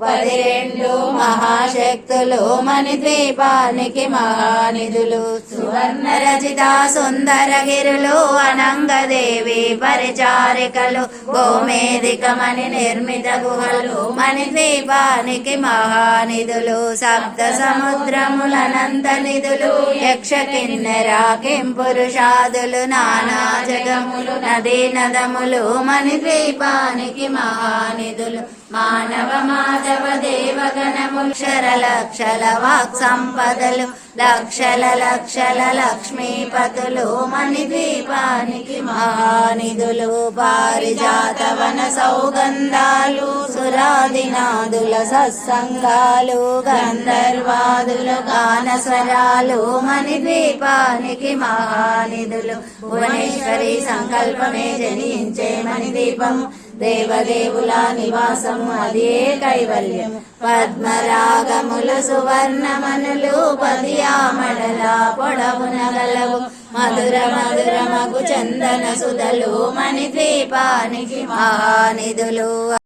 12 మహాశక్తులు మణిద్వీపానికి మహానిధులు. సువర్ణ రచిత సుందరగిరులు అనంగదేవి పరిచారికలు. గోమేధికమణి నిర్మిత గుహలు మణిద్వీపానికి మహానిధులు. సప్త సముద్రములనంత నిధులు యక్ష కిన్నెర కింపురుషాదులు. నానా జగములు నదీ నదములు మణిద్వీపానికి మహానిధులు. మానవ మాధవ దేవగణములు శరలక్షల వాక్ సంపదలు. లక్షల లక్షల లక్ష్మీపతులు మణిద్వీపానికి మహానిధులు. పారిజాతవన సౌగంధాలు సురాదినాదుల సత్సంగాలు. గంధర్వాదుల గానస్వరాలు మణిద్వీపానికి మహానిధులు. భువనేశ్వరి సంకల్పమే జనించే మణిద్వీపము. దేవదేవుల నివాసము అదే కైవల్యము. పద్మరాగములు సువర్ణమనులు పదియామడల పొడవున గలవు. మధుర మధురమగు చందన సుధలు మణిద్వీపానికి మహానిధులు.